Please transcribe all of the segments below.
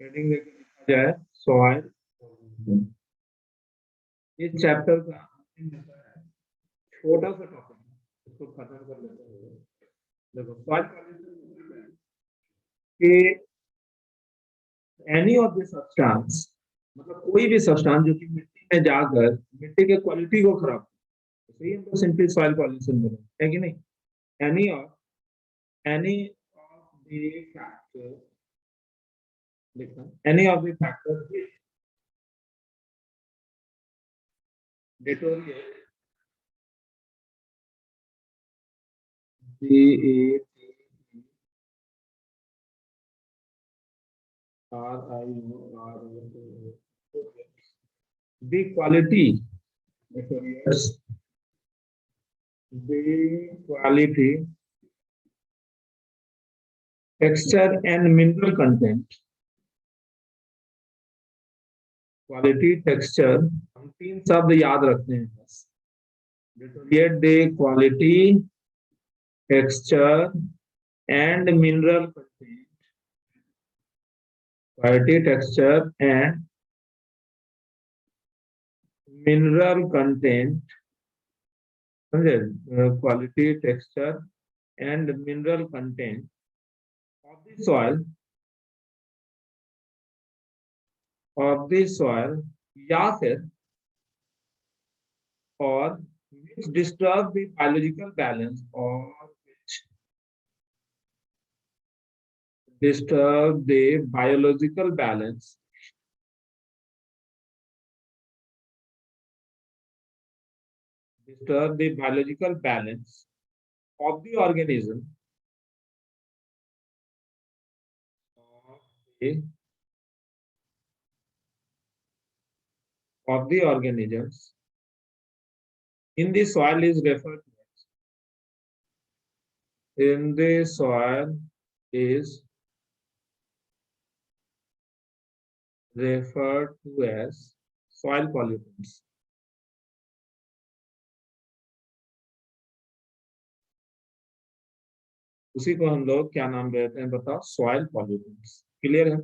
Heading देखा जाए soil. इस चैप्टर का अंतिम होता है, छोटा सा टॉपिक इसको खत्म कर लेते हैं। देखो सॉइल पॉल्यूशन कि एनी ऑफ द सब्सटेंस, मतलब कोई भी सब्सटेंस जो कि मिट्टी में जाकर मिट्टी के क्वालिटी को खराब करे, सही है, तो सिंपली सॉइल पॉल्यूशन बोले, है कि नहीं। एनी ऑफ द फैक्टर, देखो any of the factor deteriorate the the quality deteriorates the quality, texture and mineral content। Quality, texture, हम तीन शब्द याद रखते हैं बस। Deteriorate the quality, texture and mineral content. Quality, texture and mineral content, समझे। Quality, texture and mineral content of the soil या फिर और which disturb the biological balance or which disturb the biological balance, disturb the biological balance of the organism, of the organisms in the soil is referred to as, in the soil is referred to as soil pollutants। उसी को हम लोग क्या नाम देते हैं बताओ, soil pollutants. Clear है।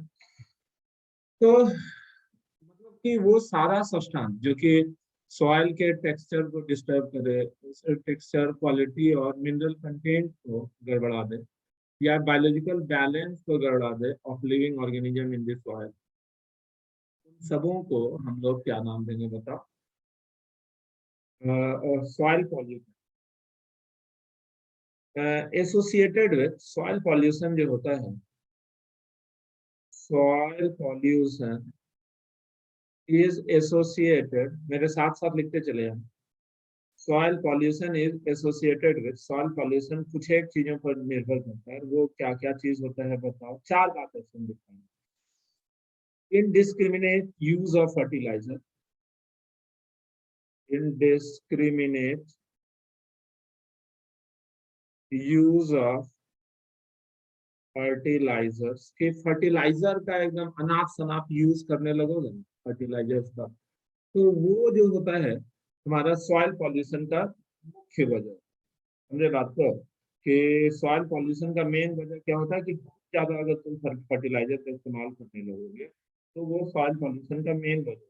तो मतलब कि वो सारा सब्सटेंस जो कि सॉइल के टेक्सचर को डिस्टर्ब करे, टेक्सचर, क्वालिटी और मिनरल कंटेंट को गड़बड़ा दे, या बायोलॉजिकल बैलेंस को गड़बड़ा दे of living organism in this soil, उन सबों को हम लोग क्या नाम देंगे बताओ, soil pollution. Associated with soil pollution जो होता है, सॉइल पॉल्यूशन is associated, मेरे साथ साथ लिखते चले जाए, soil pollution is associated with, soil pollution कुछ एक चीजों पर निर्भर करता है। वो क्या क्या चीज होता है बताओ, चार बातें सुन लिखते हैं। Indiscriminate use of fertilizer, indiscriminate use of fertilizers, कि फर्टिलाइजर का एकदम अनाप शनाप यूज करने लगोगे ना फर्टिलाइजर्स का, तो वो जो होता है हमारा सॉइल पॉल्यूशन का मुख्य वजह। समझे बात को, कि सॉइल पॉल्यूशन का मेन वजह क्या होता है कि बहुत ज्यादा अगर तुम फर्टिलाइजर का इस्तेमाल करने लगोगे तो वो सॉइल पॉल्यूशन का मेन वजह।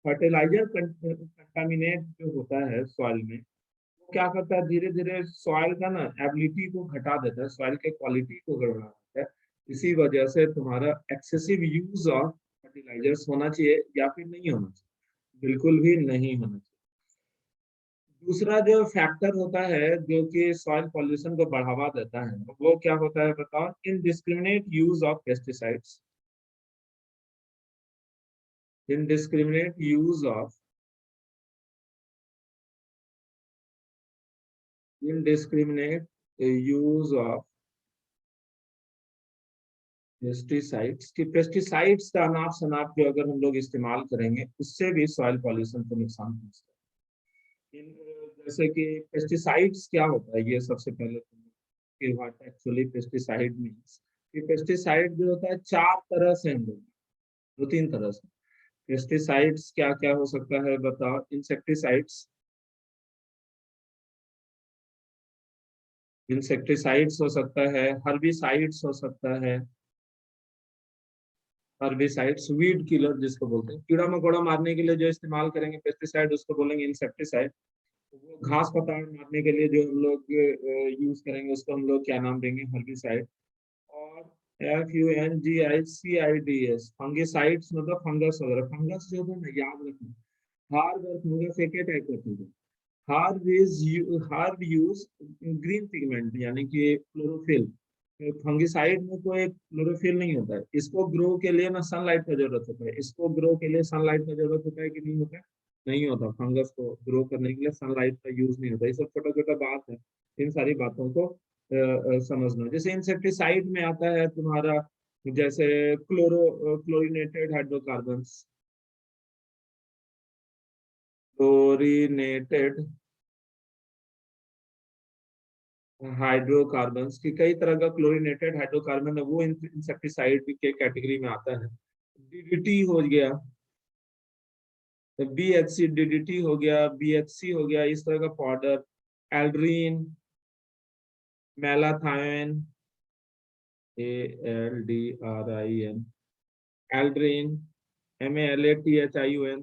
फर्टिलाइजर कंटामिनेट जो होता है सॉइल में, वो क्या करता है, धीरे धीरे सॉइल का ना एबिलिटी को घटा देता है, सॉइल के क्वालिटी को गड़बड़ा देता है। इसी वजह से तुम्हारा एक्सेसिव यूज ऑफ फर्टिलाइजर्स होना चाहिए या फिर नहीं होना चाहिए, बिल्कुल भी नहीं होना चाहिए। दूसरा जो फैक्टर होता है जो कि सॉइल पॉल्यूशन को बढ़ावा देता है, वो क्या होता है बताओ, indiscriminate use of pesticides, indiscriminate use of, indiscriminate use of pesticides, कि पेस्टिसाइड्स का अनाप शनाप जो अगर हम लोग इस्तेमाल करेंगे उससे भी सॉइल पॉल्यूशन को नुकसान पहुंचता है। जैसे कि पेस्टिसाइड्स क्या होता है, ये सबसे पहले कि व्हाट एक्चुअली पेस्टिसाइड मींस, कि पेस्टिसाइड जो होता है चार तरह से हम लोग, दो तीन तरह से पेस्टिसाइड्स क्या क्या हो सकता है बताओ, इंसेक्टिसाइड्स, इंसेक्टिसाइड्स हो सकता है, हर्बिसाइड्स हो सकता है, हर्बिसाइड्स, वीड किलर जिसको बोलते हैं, कीड़ा मकोड़ा मारने के लिए जो इस्तेमाल करेंगे पेस्टिसाइड उसको बोलेंगे इंसेक्टिसाइड। वो घास पतवार मारने के लिए जो हम लोग यूज करेंगे उसको हम लोग क्या नाम देंगे, हर्बिसाइड। और FUNGICIDS, फंगिसाइड्स मतलब फंगस वगैरह। फंगस जो है ना, याद रखना, हार्ब और फंगस एक ही टाइप का चीज है। हार्ब यूज ग्रीन पिगमेंट यानी कि क्लोरोफिल। फंगिसाइड में कोई क्लोरोफिल नहीं होता है। इसको ग्रो के लिए ना सनलाइट का जरूरत होता है, इसको ग्रो के लिए सनलाइट का जरूरत होता है कि नहीं होता है? नहीं होता। फंगस को ग्रो करने के लिए सनलाइट का यूज नहीं होता। ये सब छोटा छोटा बात है, इन सारी बातों को समझना। जैसे इंसेक्टिसाइड में आता है तुम्हारा, जैसे क्लोरीनेटेड हाइड्रोकार्बन, क्लोरीनेटेड हाइड्रोकार्बन्स की कई तरह का क्लोरीनेटेड हाइड्रोकार्बन है, वो इंसेक्टिसाइड के कैटेगरी में आता है। डीडीटी हो गया, BHC, डीडीटी हो गया, BHC हो गया, इस तरह का powder. Aldrin, malathion, ALDRIN, aldrin, MALATHION,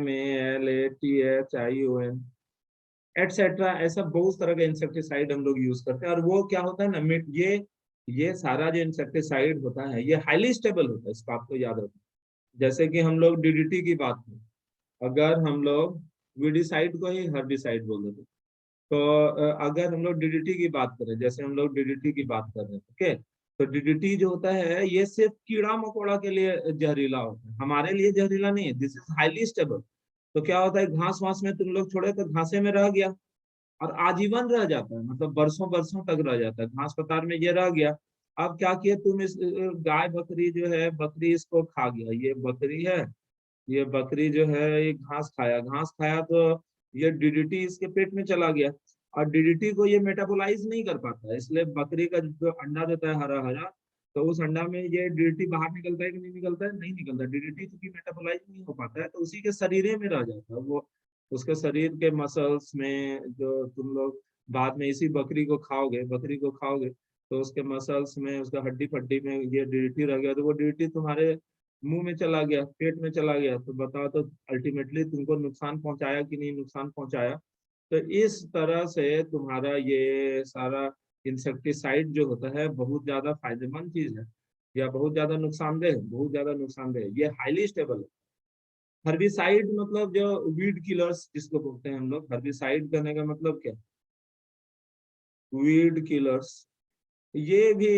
MALATHION et cetera. ऐसा बहुत तरह का इंसेक्टिसाइड हम लोग यूज करते हैं। और वो क्या होता है ना, ये सारा जो इंसेक्टिसाइड होता है ये हाईली स्टेबल होता है, इस बात को याद रखना। जैसे कि हम लोग डीडीटी की बात करें, अगर हम लोग वीडिसाइड को ही हर्बिसाइड बोल देते, तो अगर हम लोग डीडीटी की बात करें, जैसे हम लोग डीडीटी की बात कर रहे हैं, ओके, तो डीडीटी जो होता है ये सिर्फ कीड़ा मकोड़ा के लिए जहरीला होता है, हमारे लिए जहरीला नहीं है। This is highly stable. तो क्या होता है, घास वास में तुम लोग छोड़े तो घासे में रह गया और आजीवन रह जाता है, मतलब बरसों बरसों तक रह जाता है, घास पतार में ये रह गया। अब क्या किया तुम, इस गाय बकरी जो है, बकरी इसको खा गया, ये बकरी है, ये बकरी जो है ये घास खाया, घास खाया तो ये डीडीटी इसके पेट में चला गया। और डीडीटी को ये मेटाबोलाइज नहीं कर पाता है, इसलिए बकरी का जो अंडा देता है हरा हरा, तो उस अंडा में ये डीडीटी बाहर निकलता है कि नहीं निकलता है? नहीं निकलता। डीडीटी चूंकि मेटाबोलाइज नहीं हो पाता है तो उसी के शरीर में रह जाता है वो, उसके शरीर के मसल्स में। जो तुम लोग बाद में इसी बकरी को खाओगे तो उसके मसल्स में, उसका हड्डी पट्टी में ये डीडीटी रह गया, तो वो डीडीटी तुम्हारे मुंह में चला गया, पेट में चला गया, तो बताओ तो अल्टीमेटली तुमको नुकसान पहुंचाया कि नहीं नुकसान पहुंचाया? तो इस तरह से तुम्हारा ये सारा इंसेक्टिसाइड जो होता है बहुत ज्यादा फायदेमंद चीज है या बहुत ज्यादा नुकसानदेह? बहुत ज्यादा नुकसानदेह। ये हाईली स्टेबल है। हर्बिसाइड मतलब जो वीड किलर्स जिसको बोलते हैं हम लोग, हर्बिसाइड करने का मतलब क्या, वीड किलर्स, ये भी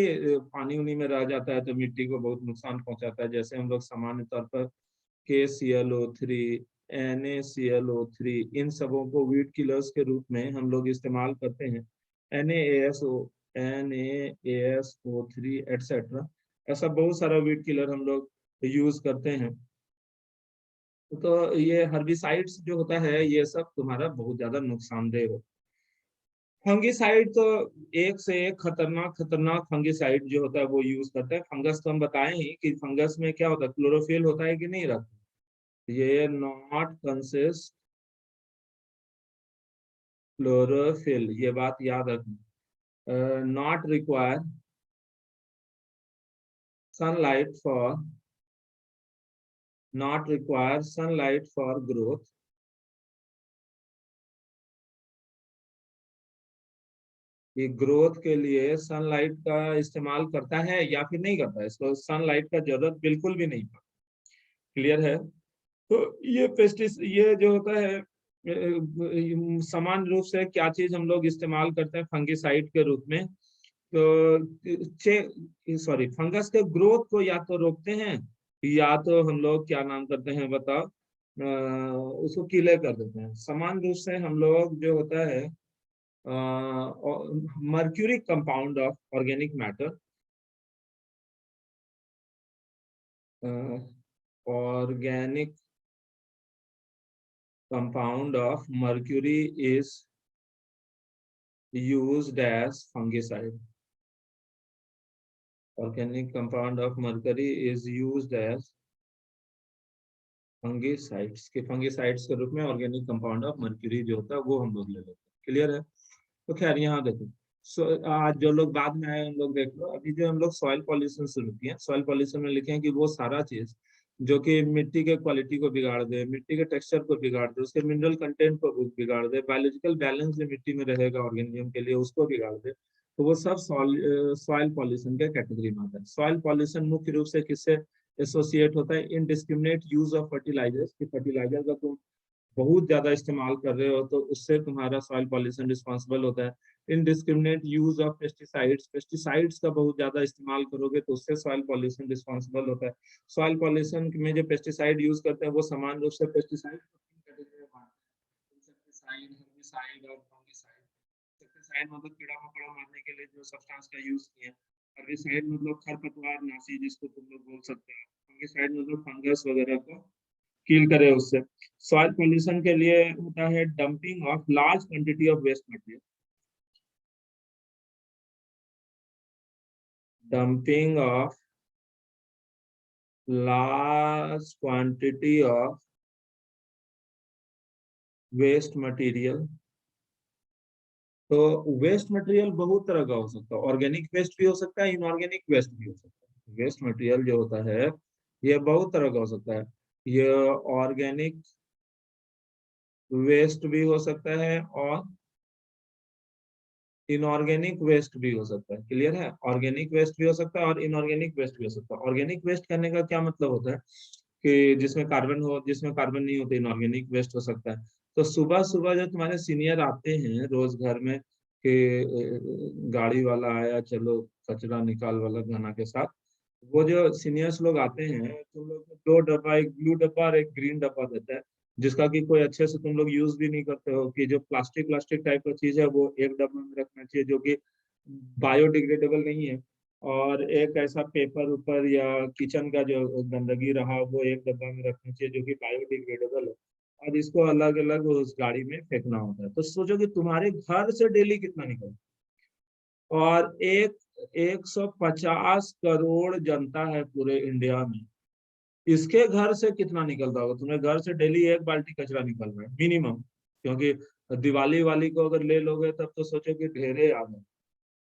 पानी उनी में रह जाता है तो मिट्टी को बहुत नुकसान पहुंचाता है। जैसे हम लोग सामान्य तौर पर KClO3, NaClO3, इन सबों को वीड किलर्स के रूप में हम लोग इस्तेमाल करते हैं। NaSO3 एटसेट्रा, ऐसा बहुत सारा वीड किलर हम लोग यूज करते हैं। तो ये हर्बिसाइड्स जो होता है ये सब तुम्हारा बहुत ज्यादा नुकसानदेह हो। फंगिसाइड तो एक से एक खतरनाक खतरनाक फंगिसाइड जो होता है वो यूज करते हैं। फंगस तो हम बताएं ही कि फंगस में क्या होता है, क्लोरोफिल होता है कि नहीं रहता। ये नॉट कंसिस्ट क्लोरोफिल, ये बात याद रखना। Not require sunlight for, not require sunlight for growth. ये ग्रोथ के लिए सनलाइट का इस्तेमाल करता है या फिर नहीं करता है? इसको सनलाइट का जरूरत बिल्कुल भी नहीं पड़ता। क्लियर है? तो ये पेस्टिस, ये जो होता है समान रूप से क्या चीज हम लोग इस्तेमाल करते हैं फंगिसाइड के रूप में, तो सॉरी, फंगस के ग्रोथ को या तो रोकते हैं या तो हम लोग क्या नाम करते हैं बताओ, उसको किले कर देते हैं। समान रूप से हम लोग जो होता है mercury compound of organic matter, organic compound of mercury is used as fungicide. Organic compound of mercury is used as fungicides के, फंगिसाइड्स के रूप में ऑर्गेनिक कंपाउंड ऑफ मर्क्यूरी जो होता है वो हम लोग ले लेते हैं। क्लियर है? तो खैर यहाँ देखो, आज जो लोग बाद में आए उन लोग देख लो, अभी जो हम लोग सॉइल पॉल्यूशन शुरू किए, सॉइल पॉल्यूशन में लिखे हैं कि वो सारा चीज जो कि मिट्टी के क्वालिटी को बिगाड़ दे, मिट्टी के टेक्सचर को बिगाड़ दे, उसके मिनरल कंटेंट को बिगाड़ दे, बायोलॉजिकल बैलेंस जो मिट्टी में रहेगा ऑर्गेनिज्म के लिए उसको बिगाड़ दे, तो वो सब सॉइल पॉल्यूशन के कैटेगरी में आता है। सॉइल पॉल्यूशन मुख्य रूप से किससे एसोसिएट होता है? इनडिस्क्रिमिनेट यूज ऑफ फर्टिलाइजर्स, कि फर्टिलाइजर का तुम बहुत ज्यादा इस्तेमाल कर रहे हो तो उससे तुम्हारा सॉइल पॉल्यूशन रिस्पॉन्सिबल होता है। Indiscriminate use of pesticides, pesticides का बहुत ज्यादा इस्तेमाल करोगे तो उससे सॉइल पॉल्यूशन रिस्पॉन्सिबल होता है। सॉइल पॉल्यूशन में जो पेस्टिसाइड यूज करते हैं वो समान रूप से पेस्टिसाइड और फंगिसाइड। पेस्टिसाइड मतलब कीड़ा मकोड़ा मारने के लिए जो सब्सटेंस का यूज किया, हर्बिसाइड मतलब खरपतवार नाशी जिसको तुम लोग बोल सकते हो, फंगिसाइड मतलब फंगस वगैरह को किल करे उससे। सॉइल पोल्यूशन के लिए होता है dumping of large quantity of waste material, dumping of large quantity of waste material. तो वेस्ट मटेरियल बहुत तरह का हो सकता है, ऑर्गेनिक वेस्ट भी हो सकता है, इनऑर्गेनिक वेस्ट भी हो सकता है। वेस्ट मटेरियल जो होता है ये बहुत तरह का हो सकता है, ये ऑर्गेनिक वेस्ट भी हो सकता है और इनऑर्गेनिक वेस्ट भी हो सकता है। क्लियर है? ऑर्गेनिक वेस्ट भी हो सकता है और इनऑर्गेनिक वेस्ट भी हो सकता है। ऑर्गेनिक वेस्ट करने का क्या मतलब होता है कि जिसमें कार्बन हो, जिसमें कार्बन नहीं होते, इनऑर्गेनिक वेस्ट हो सकता है। तो सुबह सुबह जो तुम्हारे सीनियर आते हैं रोज घर में कि गाड़ी वाला आया चलो कचरा निकाल वाला घना के साथ, वो जो सीनियर्स लोग आते हैं तुम लोग को दो डब्बा, एक ब्लू डब्बा और एक ग्रीन डब्बा देता है, जिसका कि कोई अच्छे से तुम लोग यूज भी नहीं करते हो, कि जो प्लास्टिक प्लास्टिक टाइप का चीज है वो एक डब्बा में रखना चाहिए जो कि बायोडिग्रेडेबल नहीं है, और एक ऐसा पेपर ऊपर या किचन का जो गंदगी रहा वो एक डब्बा में रखना चाहिए जो कि बायोडिग्रेडेबल है, और इसको अलग अलग उस गाड़ी में फेंकना होता है। तो सोचो कि तुम्हारे घर से डेली कितना निकलता है। और एक 150 करोड़ जनता है पूरे इंडिया में, इसके घर से कितना निकलता होगा? तुम्हें घर से डेली एक बाल्टी कचरा निकल रहा है मिनिमम, क्योंकि दिवाली वाली को अगर ले लोगे तब तो सोचो कि ढेरे आ गए।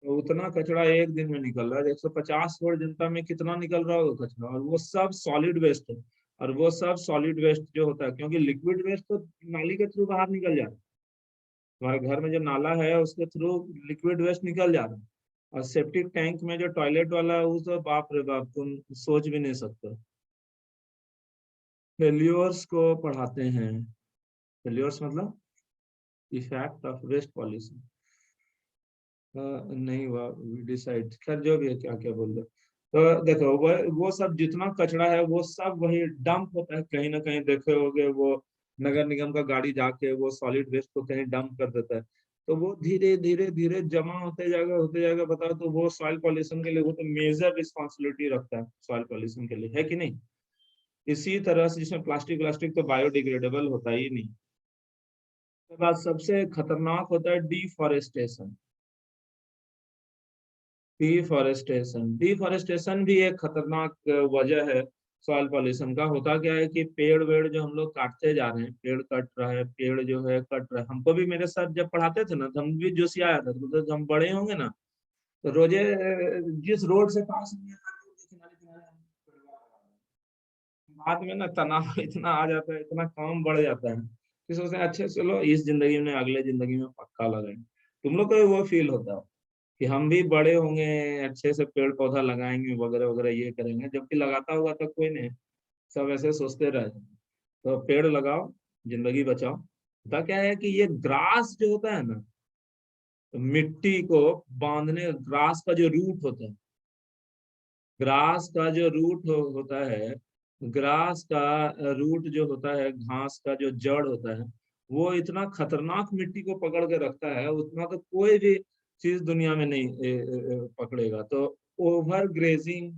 तो उतना कचरा एक दिन में निकल रहा है, 150 करोड़ जनता में कितना निकल रहा होगा कचरा, और वो सब सॉलिड वेस्ट है। और वो सब सॉलिड वेस्ट जो होता है, क्योंकि लिक्विड वेस्ट तो नाली के थ्रू बाहर निकल जाता है, तुम्हारे घर में जो नाला है उसके थ्रू लिक्विड वेस्ट निकल जा रहा है। और सेप्टिक टैंक में जो टॉयलेट वाला है वो तो बाप रे बाप, तुम सोच भी नहीं सकते। फेल्योर्स को पढ़ाते हैं, फेल्योर्स मतलब इफेक्ट ऑफ वेस्ट पॉल्यूशन, नहीं हुआ डिसाइड, खैर जो भी है, क्या क्या बोल रहे। तो देखो वो सब जितना कचरा है वो सब वही डंप होता है कहीं ना कहीं, देखे होगे वो नगर निगम का गाड़ी जाके वो सॉलिड वेस्ट को कहीं डंप कर देता है, तो वो धीरे धीरे धीरे जमा होते जाएगा बताओ, तो वो सॉइल पॉल्यूशन के लिए वो तो मेजर रिस्पॉन्सिबिलिटी रखता है सॉइल पॉल्यूशन के लिए, है कि नहीं? इसी तरह से जिसमें प्लास्टिक प्लास्टिक तो बायोडिग्रेडेबल होता ही नहीं। उसके बाद सबसे खतरनाक होता है डिफॉरेस्टेशन। डिफॉरेस्टेशन भी एक खतरनाक वजह है सॉइल पॉल्यूशन का। होता क्या है कि पेड़ वेड़ जो हम लोग काटते जा रहे हैं, पेड़ कट रहा है, पेड़ जो है कट रहा है। हमको भी मेरे सर जब पढ़ाते थे ना तो हम भी जोशी आया था, तो जब हम बड़े होंगे ना तो रोजे जिस रोड से पास होंगे हर रोड के किनारे किनारे हम पेड़ लगा रहे हैं। बाद में ना तनाव इतना आ जाता है, इतना काम बढ़ जाता है कि सोचते हैं अच्छे चलो इस जिंदगी में अगले जिंदगी में पक्का लगाएं। तुम लोग को भी वो फील होता है कि हम भी बड़े होंगे, अच्छे से पेड़ पौधा लगाएंगे वगैरह वगैरह ये करेंगे, जबकि लगाता हुआ तो कोई नहीं, सब ऐसे सोचते रहे। तो पेड़ लगाओ, जिंदगी बचाओ। होता क्या है कि ये ग्रास जो होता है ना, तो मिट्टी को बांधने, ग्रास का जो रूट होता है, ग्रास का जो रूट होता है, ग्रास का रूट जो होता है, घास का जो जड़ होता है, वो इतना खतरनाक मिट्टी को पकड़ के रखता है, उतना तो कोई भी चीज दुनिया में नहीं पकड़ेगा। तो ओवर ग्रेजिंग,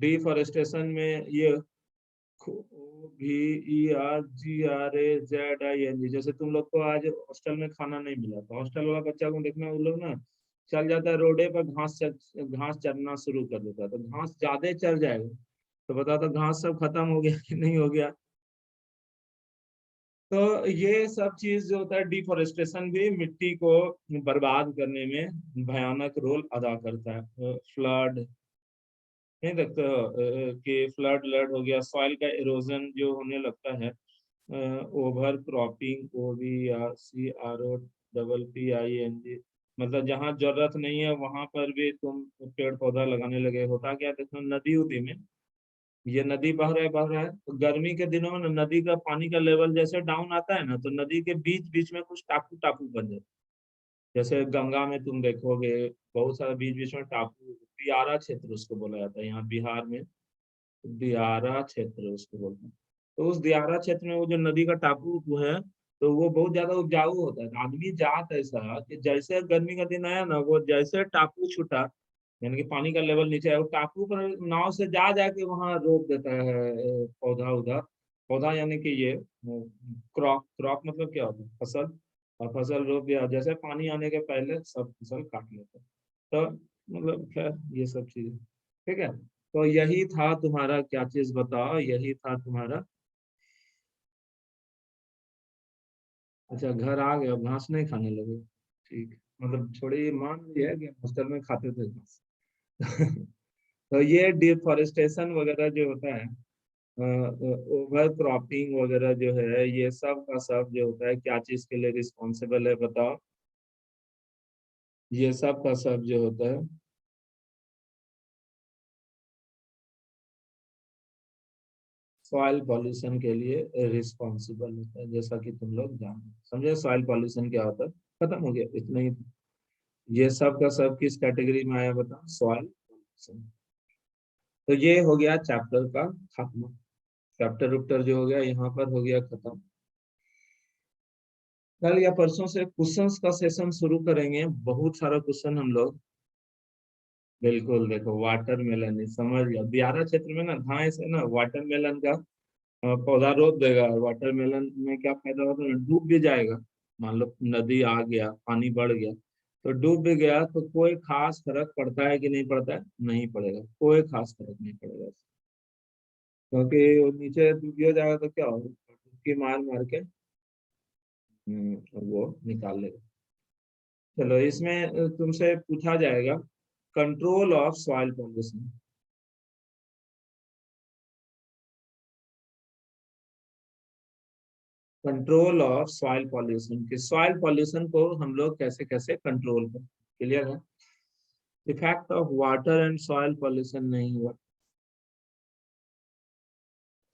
डिफॉरेस्टेशन में ये VERGRAZING, जैसे तुम लोग को आज हॉस्टल में खाना नहीं मिला तो हॉस्टल वाला बच्चा को देखना, वो लोग ना चल जाता है रोडे पर, घास चरना शुरू कर देता है, तो घास ज्यादा चर जाएगा, तो बता तो घास सब खत्म हो गया कि नहीं हो गया? तो ये सब चीज जो होता है, डिफोरेस्टेशन भी मिट्टी को बर्बाद करने में भयानक रोल अदा करता है। फ्लड नहीं देखते हो कि फ्लड लड हो गया, सॉइल का इरोजन जो होने लगता है, ओवर क्रॉपिंग, OVRCROPPING, मतलब जहाँ जरूरत नहीं है वहां पर भी तुम पेड़ पौधा लगाने लगे। होता क्या, देखो नदी उदी में, ये नदी बह रहा है तो गर्मी के दिनों में नदी का पानी का लेवल जैसे डाउन आता है ना, तो नदी के बीच बीच में कुछ टापू टापू बन जाते हैं। जैसे गंगा में तुम देखोगे बहुत सारा बीच बीच में टापू, दियारा क्षेत्र उसको बोला जाता है यहाँ बिहार में, दियारा क्षेत्र उसको बोलते हैं। तो उस दियारा क्षेत्र में वो जो नदी का टापू वो है, तो वो बहुत ज्यादा उपजाऊ होता है। तो आदमी जात ऐसा कि जैसे गर्मी का दिन आया ना, वो जैसे टापू छूटा, यानी कि पानी का लेवल नीचे आया, वो टापू पर नाव से जा जाके वहां रोक देता है पौधा उधा। पौधा यानी कि ये क्रॉप, क्रॉप मतलब क्या होता है, फसल। और फसल रोप दिया, जैसे पानी आने के पहले सब फसल काट लेते हैं। तो मतलब खैर ये सब चीजें ठीक है। तो यही था तुम्हारा, क्या चीज बताओ, यही था तुम्हारा। अच्छा घर आ गए, अब घास नहीं खाने लगे। ठीक, मतलब थोड़ी मान ली है कि हॉस्टल में खाते थे घास। तो ये डिफॉरेस्टेशन वगैरह जो होता है, ओवर क्रॉपिंग वगैरह जो है, ये सब का सब जो होता है क्या चीज के लिए रिस्पॉन्सिबल है बताओ। ये सब का सब जो होता है सॉइल पॉल्यूशन के लिए रिस्पॉन्सिबल होता है, जैसा कि तुम लोग जानो। समझे सॉइल पॉल्यूशन क्या होता है, खत्म हो गया इतना ही। ये सब का सब किस कैटेगरी में आया बताओ, सॉइल पॉल्यूशन। तो ये हो गया चैप्टर का खात्मा। चैप्टर उपटर जो हो गया यहाँ पर हो गया खत्म। कल या परसों से क्वेश्चंस का सेशन शुरू करेंगे, बहुत सारा क्वेश्चन हम लोग। बिल्कुल देखो वाटरमेलन समझ गया, दियारा क्षेत्र में ना धाए से ना वाटरमेलन का पौधा रोप देगा, और वाटरमेलन में क्या फायदा होता है, डूब भी जाएगा। मान लो नदी आ गया, पानी बढ़ गया, तो डूब भी गया तो कोई खास फर्क पड़ता है कि नहीं पड़ता है, नहीं पड़ेगा, कोई खास फर्क नहीं पड़ेगा। क्योंकि वो नीचे डूब जाएगा तो क्या होगा, डुबकी मार मार के वो निकाल लेगा। चलो इसमें तुमसे पूछा जाएगा control of soil pollution. Control of soil pollution, कि सॉइल पॉल्यूशन को हम लोग कैसे कैसे कंट्रोल करें। क्लियर है। Effect of water and soil pollution नहीं हुआ,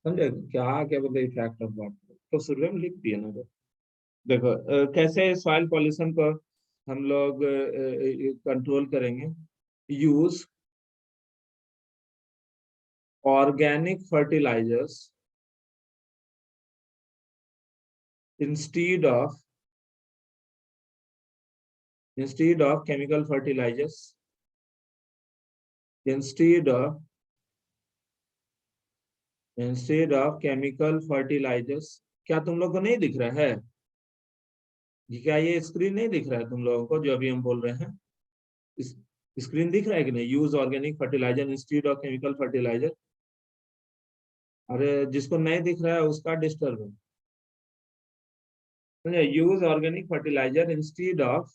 समझे क्या क्या बोलते इफेक्ट ऑफ वाटर, तो शुरू में लिख दिया ना। तो देखो कैसे सॉइल पॉल्यूशन को हम लोग कंट्रोल करेंगे। Use organic fertilizers instead of chemical fertilizers, instead of chemical fertilizers। क्या तुम लोग को नहीं दिख रहा है, क्या ये स्क्रीन नहीं दिख रहा है तुम लोगों को जो अभी हम बोल रहे हैं। इस स्क्रीन दिख रहा है कि नहीं, use organic fertilizer instead of chemical fertilizer. अरे जिसको नहीं दिख रहा है उसका डिस्टर्ब है। Use organic fertilizer instead of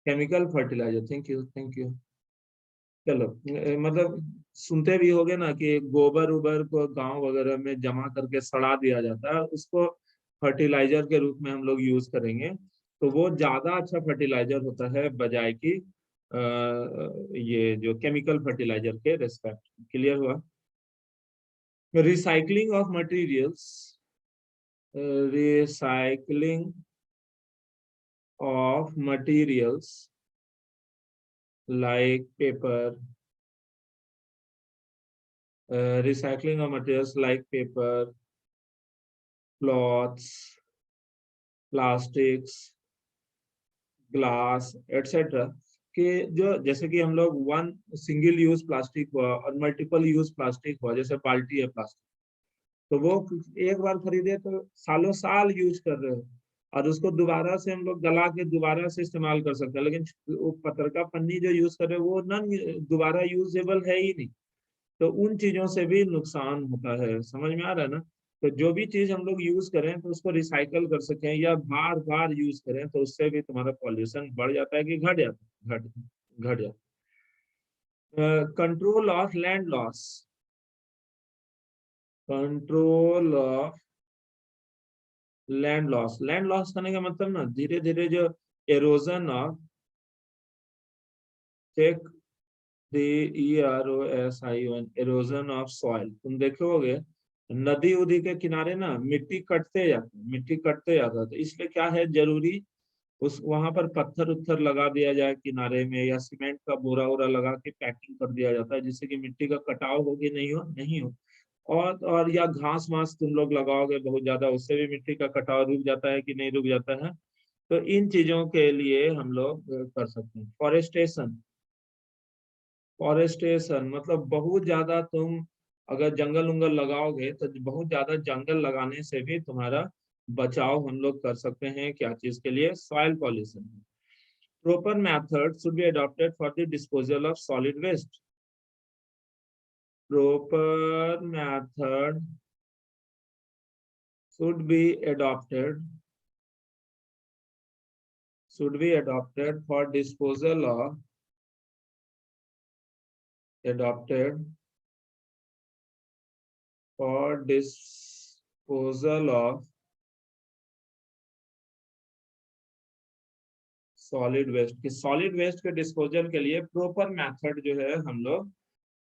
chemical fertilizer, thank you thank you. चलो मतलब सुनते भी होगे ना कि गोबर उबर को गांव वगैरह में जमा करके सड़ा दिया जाता है, उसको फर्टिलाइजर के रूप में हम लोग यूज करेंगे, तो वो ज्यादा अच्छा फर्टिलाइजर होता है बजाय कि ये जो केमिकल फर्टिलाइजर के रेस्पेक्ट। क्लियर हुआ। Recycling of materials, recycling of materials like paper, recycling of materials like paper, cloths, plastics, glass etcetera, कि जो जैसे कि हम लोग वन सिंगल यूज प्लास्टिक हुआ और मल्टीपल यूज प्लास्टिक हुआ, जैसे बाल्टी है प्लास्टिक, तो वो एक बार खरीदे तो सालों साल यूज कर रहे हो, और उसको दोबारा से हम लोग गला के दोबारा से इस्तेमाल कर सकते हैं। लेकिन वो पत्र का पन्नी जो यूज कर रहे हो वो नॉन दोबारा यूजेबल है ही नहीं। तो उन चीजों से भी नुकसान होता है, समझ में आ रहा है ना। तो जो भी चीज हम लोग यूज करें तो उसको रिसाइकल कर सकें या बार बार यूज करें, तो उससे भी तुम्हारा पॉल्यूशन बढ़ जाता है कि घट जाता है, घट जाता है। Control of land loss, control of land loss, land loss करने का मतलब ना धीरे धीरे जो erosion of, take EROSION, erosion of soil, तुम देखोगे नदी उदी के किनारे ना मिट्टी कटते जाते, मिट्टी कटते जाता है, तो इसलिए क्या है जरूरी उस वहां पर पत्थर उत्थर लगा दिया जाए किनारे में, या सीमेंट का बोरा वोरा लगा के पैकिंग कर दिया जाता है, जिससे कि मिट्टी का कटाव हो कि नहीं हो। और या घास वास तुम लोग लगाओगे बहुत ज्यादा, उससे भी मिट्टी का कटाव रुक जाता है कि नहीं रुक जाता है। तो इन चीजों के लिए हम लोग कर सकते हैं। फॉरेस्टेशन, फॉरेस्टेशन मतलब बहुत ज्यादा तुम अगर जंगल उंगल लगाओगे तो बहुत ज्यादा जंगल लगाने से भी तुम्हारा बचाव हम लोग कर सकते हैं। क्या चीज के लिए? Soil pollution. Proper method should be adopted for the disposal of solid waste, proper method should be adopted for disposal of adopted for disposal of solid waste, कि सॉलिड वेस्ट के डिस्पोजल के लिए प्रॉपर मेथड जो है हम लोग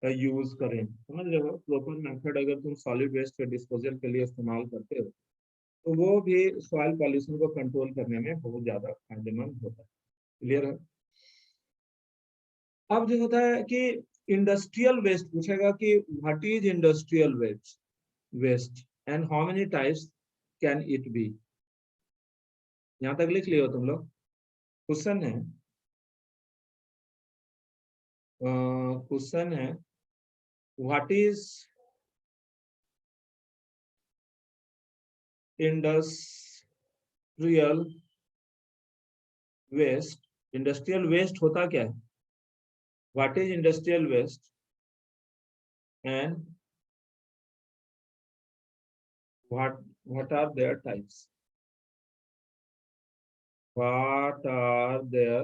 use करें। समझ रहे हो? प्रॉपर मेथड अगर तुम सॉलिड वेस्ट के डिस्पोजल के लिए इस्तेमाल करते हो तो वो भी सॉइल पॉल्यूशन को कंट्रोल करने में बहुत ज्यादा फायदेमंद होता है। क्लियर है? अब जो होता है कि इंडस्ट्रियल वेस्ट पूछेगा कि what is industrial waste and how many types can it be. यहाँ तक लिख लियो तुम लोग। क्वेश्चन है, क्वेश्चन है what is industrial waste. Industrial waste होता क्या है? What is industrial waste and what are their types, what are their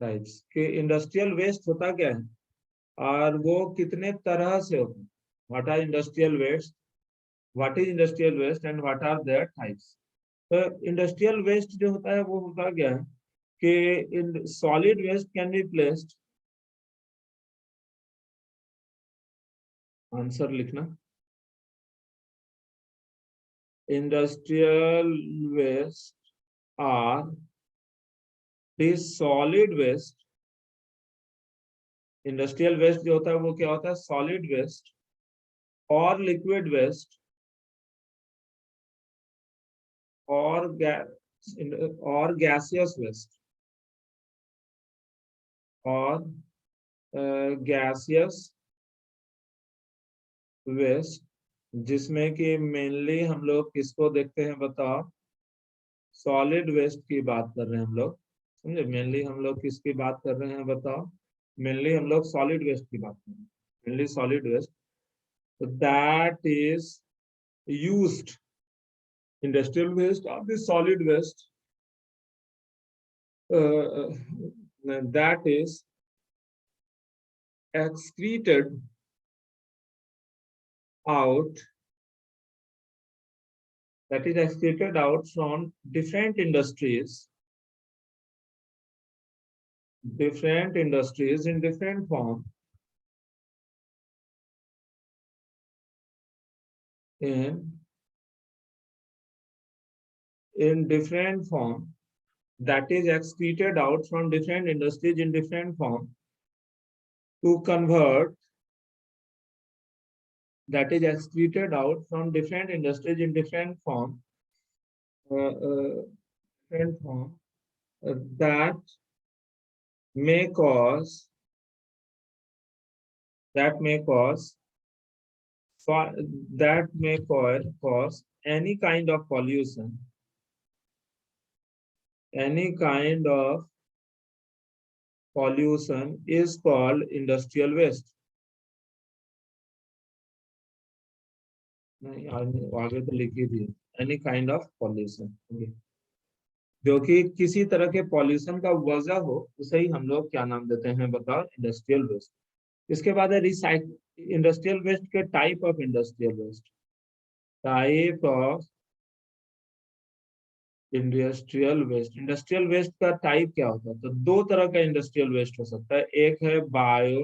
types, कि इंडस्ट्रियल वेस्ट होता क्या है और वो कितने तरह से होते हैं। What are industrial waste, what is industrial waste and what are their types. तो इंडस्ट्रियल वेस्ट जो होता है वो होता क्या है कि in solid waste can be placed, answer लिखना, industrial waste are this solid waste. Industrial waste जो होता है वो क्या होता है? सॉलिड वेस्ट और लिक्विड वेस्ट और गैसियस वेस्ट और गैसियस वेस्ट, जिसमें कि मेनली हम लोग किसको देखते हैं बताओ? सॉलिड वेस्ट की बात कर रहे हैं हम लोग। समझे? मेनली हम लोग किसकी बात कर रहे हैं बताओ? मेनली हम लोग सॉलिड वेस्ट की बात कर रहे हैं, mainly solid waste. That is used, industrial waste और the solid waste that is excreted out, that is excreted out from different industries in different form, in different form, that is excreted out from different industries in different form to convert, that is excreted out from different industries in different form, different form that may cause, that may cause that may cause any kind of pollution, any kind of pollution is called industrial waste. नहीं, आगे तो लिखी थी, any kind of pollution, जो कि किसी तरह के पॉल्यूशन का वजह हो, उसे ही हम लोग क्या नाम देते हैं बताओ, इंडस्ट्रियल वेस्ट। इसके बाद है रिसाइकल, इंडस्ट्रियल वेस्ट के type of industrial waste, type of industrial waste. Industrial waste का टाइप क्या होता है? तो दो तरह का इंडस्ट्रियल वेस्ट हो सकता है, एक है bio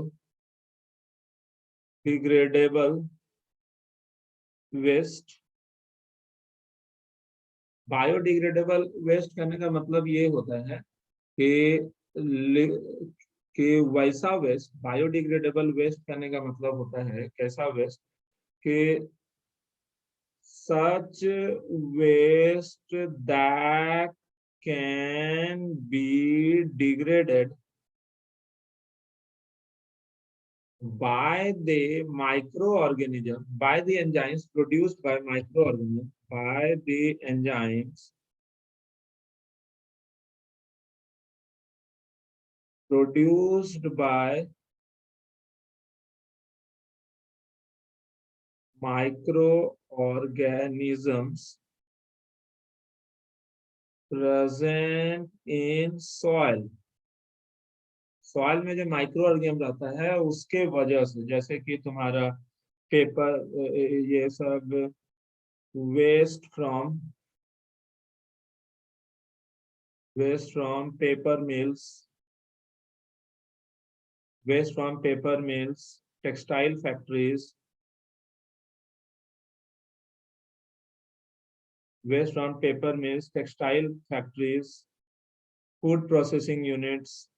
degradable waste. Biodegradable waste करने का मतलब ये होता है कि कि वैसा वेस्ट, बायोडिग्रेडेबल वेस्ट करने का मतलब होता है कैसा वेस्ट, कि such waste that can be degraded by the microorganism, by the enzymes produced by microorganism, by the enzymes produced by microorganisms present in soil। Soil में जो माइक्रो ऑर्गेनिज्म रहता है उसके वजह से, जैसे कि तुम्हारा पेपर, ये सब waste from paper mills, waste from paper mills, textile factories, waste from paper mills, textile factories, food processing units,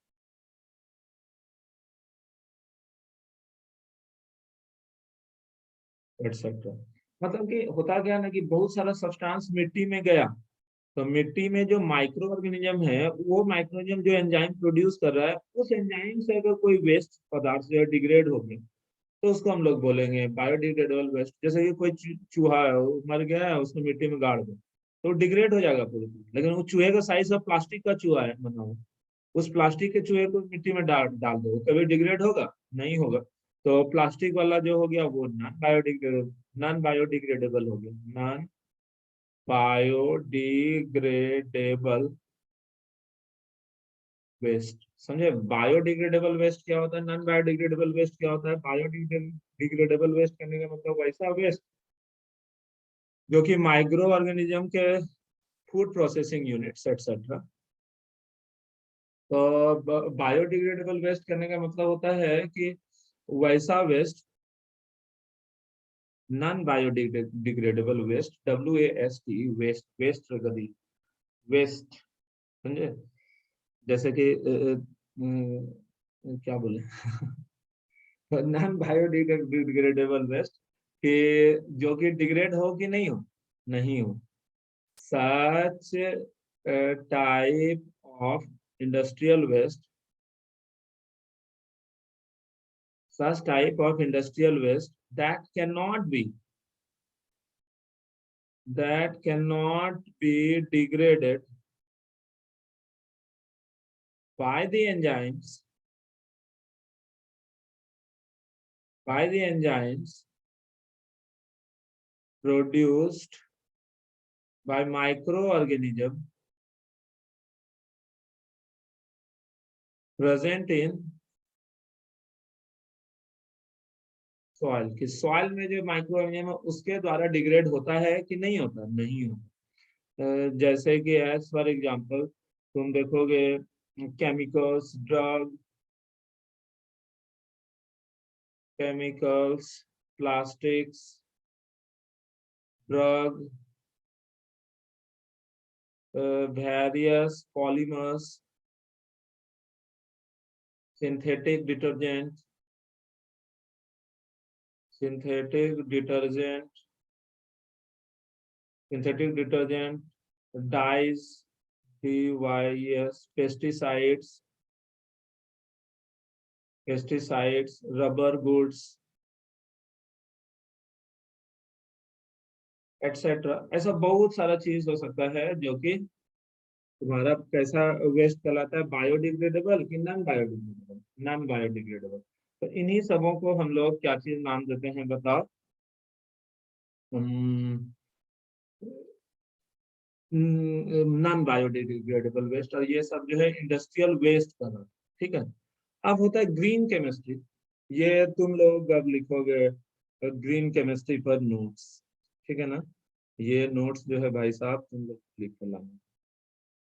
etcetera. मतलब कि होता क्या ना कि बहुत सारा सब्सटेंस मिट्टी में गया, तो मिट्टी में जो माइक्रो ऑर्गेनिज्म है, वो माइक्रो ऑर्गेनिज्म जो एंजाइम प्रोड्यूस कर रहा है, उस एंजाइम से अगर कोई वेस्ट पदार्थ जो है डिग्रेड हो गया, तो उसको हम लोग बोलेंगे बायोडिग्रेडेबल वेस्ट। जैसे कि कोई चूहा है, वो मर गया है, उसको मिट्टी में गाड़ दो तो डिग्रेड हो जाएगा पूरी तरह। लेकिन वो चूहे का साइज अब प्लास्टिक का चूहा है बना हुआ, उस प्लास्टिक के चूहे को मिट्टी में डाल डाल दो, कभी डिग्रेड होगा? नहीं होगा। तो प्लास्टिक वाला जो हो गया वो नॉन बायोडिग्रेडेबल हो गया, नॉन बायोडिग्रेडेबल वेस्ट। समझे? बायोडिग्रेडेबल वेस्ट क्या होता है, नॉन बायोडिग्रेडेबल वेस्ट क्या होता है। बायोडिग्रेडेबल वेस्ट करने का मतलब वैसा वेस्ट जो कि माइक्रो ऑर्गेनिज्म के फूड प्रोसेसिंग यूनिट्स एटसेट्रा। तो बायोडिग्रेडेबल वेस्ट करने का मतलब होता है कि वैसा waste, non biodegradable waste, WAST, waste, waste गदी, वेस्ट। समझे? जैसे कि क्या बोले नॉन बायोडिग्रेडेबल वेस्ट, कि जो कि डिग्रेड हो कि नहीं हो, नहीं हो। Such type of industrial waste, such type of industrial waste that cannot be degraded by the enzymes produced by microorganism present in soil. कि सॉइल में जो माइक्रो ऑर्गेनिज्म है उसके द्वारा डिग्रेड होता है कि नहीं होता, नहीं होता। जैसे कि एज फॉर एग्जांपल तुम देखोगे chemicals, plastics, drug, various polymers, synthetic detergent, synthetic detergent, dyes, DYES, pesticides, rubber goods, etcetera. ऐसा बहुत सारा चीज हो सकता है जो कि तुम्हारा कैसा वेस्ट कहलाता है, बायोडिग्रेडेबल कि नॉन बायोडिग्रेडेबल, नॉन बायोडिग्रेडेबल। तो इन्हीं सबों को हम लोग क्या चीज नाम देते हैं बताओ, नॉन बायोडिग्रेडेबल वेस्ट, और ये सब जो है इंडस्ट्रियल वेस्ट कर रहा है। ठीक है। अब होता है ग्रीन केमिस्ट्री। ये तुम लोग अब लिखोगे ग्रीन केमिस्ट्री पर नोट्स, ठीक है ना। ये नोट्स जो है भाई साहब तुम लोग लिख कर लाना।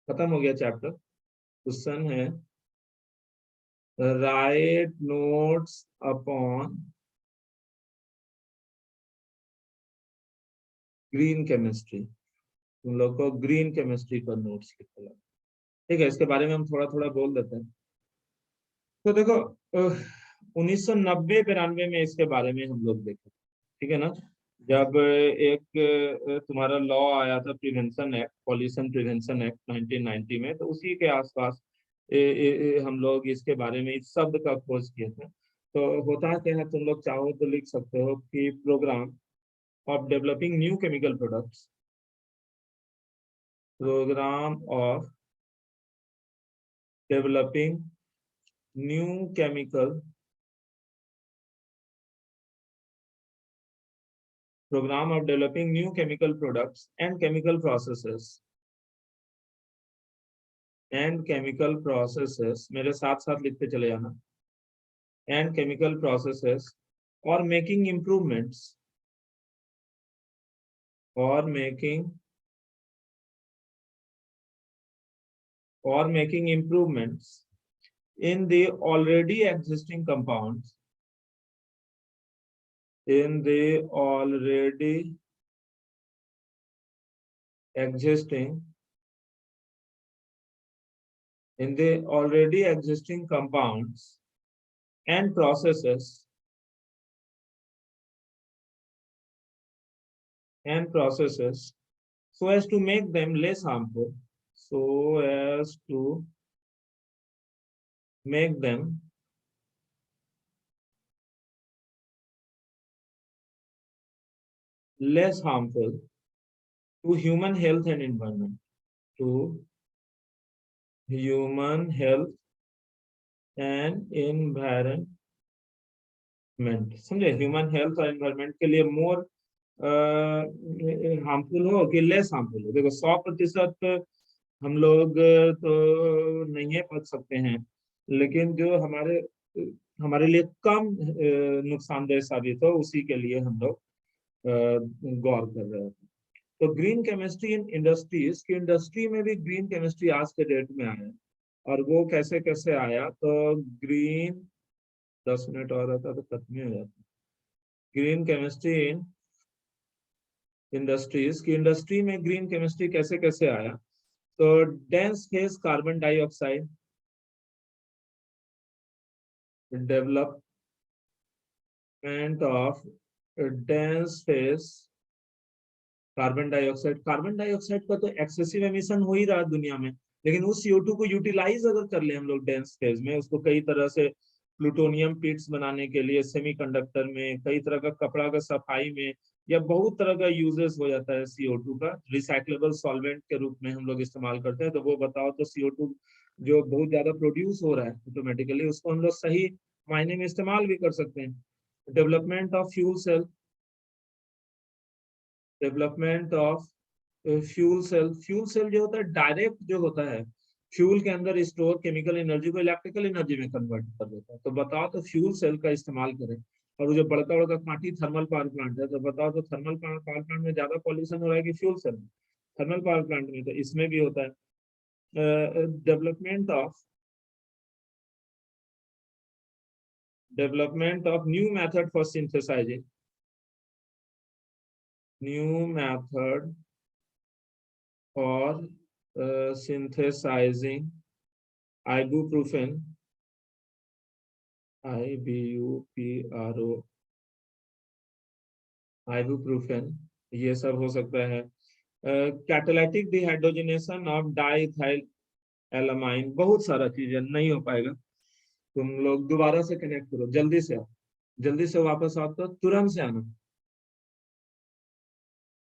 खत्म हो गया चैप्टर। क्वेश्चन है right notes upon green chemistry. तुम लोग को ग्रीन केमिस्ट्री पर नोट्स लिख कर लाना। ठीक है, इसके बारे में हम थोड़ा थोड़ा बोल देते हैं। तो देखो 1990-92 में इसके बारे में हम लोग देखे, ठीक है ना। जब एक तुम्हारा लॉ आया था, prevention act, pollution prevention act 1990 में, तो उसी के आसपास हम लोग इसके बारे में इस शब्द का खोज किए थे। तो होता क्या है, तुम लोग चाहो तो लिख सकते हो कि programme of developing new chemical products, programme of developing new chemical, program of developing new chemical products and chemical processes मेरे साथ साथ लिखते चले जाना, and chemical processes or making improvements in the already existing compounds, in the already existing compounds and processes so as to make them less harmful, so as to make them less harmful to human health and environment, to human health and environment। समझे, human health और environment के लिए more harmful हो कि less harmful हो। देखो 100% हम लोग तो नहीं बच सकते हैं, लेकिन जो हमारे हमारे लिए कम नुकसानदेह साबित हो, उसी के लिए हम लोग गौर कर रहे हैं। तो ग्रीन केमिस्ट्री इन इंडस्ट्रीज की, इंडस्ट्री में भी ग्रीन केमिस्ट्री आज के डेट में आया है। और वो कैसे कैसे आया, तो ग्रीन 10 मिनट और रहता तो खत्म ही हो जाता। ग्रीन केमिस्ट्री इन इंडस्ट्रीज की, इंडस्ट्री में ग्रीन केमिस्ट्री कैसे कैसे आया, तो dense phase carbon dioxide, development of dense phase carbon dioxide. Carbon dioxide का तो एक्सेसिव एमिशन हो ही रहा है दुनिया में, लेकिन उस CO2 को यूटिलाइज अगर कर ले हम लोग डेंस फेज में, उसको कई तरह से प्लूटोनियम पिट्स बनाने के लिए, सेमीकंडक्टर में, कई तरह का कपड़ा का सफाई में, या बहुत तरह का यूजेस हो जाता है CO2 का। रिसाइक्लेबल सॉल्वेंट के रूप में हम लोग इस्तेमाल करते हैं। तो वो बताओ, तो CO2 जो बहुत ज्यादा प्रोड्यूस हो रहा है ऑटोमेटिकली, उसको हम लोग सही मायने में इस्तेमाल भी कर सकते हैं। Development of fuel cell, development of fuel cell जो होता है डायरेक्ट जो होता है फ्यूल के अंदर स्टोर केमिकल एनर्जी को इलेक्ट्रिकल एनर्जी में कन्वर्ट कर देता है। तो बताओ, तो फ्यूल सेल का इस्तेमाल करें। और वो जो बड़का बड़का कांटी थर्मल पावर प्लांट है, तो बताओ, तो थर्मल पावर प्लांट में ज्यादा पॉल्यूशन हो रहा है कि फ्यूल सेल में? थर्मल पावर प्लांट में। तो इसमें भी होता है development of new method for synthesising, new method for synthesizing ibuprofen, ibuprofen, ये सब हो सकता है। कैटालिटिक डिहाइड्रोजनेशन ऑफ डाइइथाइल एलामाइन, बहुत सारा चीजें नहीं हो पाएगा। तुम लोग दोबारा से कनेक्ट करो, जल्दी से आओ, जल्दी से वापस आओ, तो तुरंत से आना,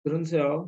तुरंत से आओ।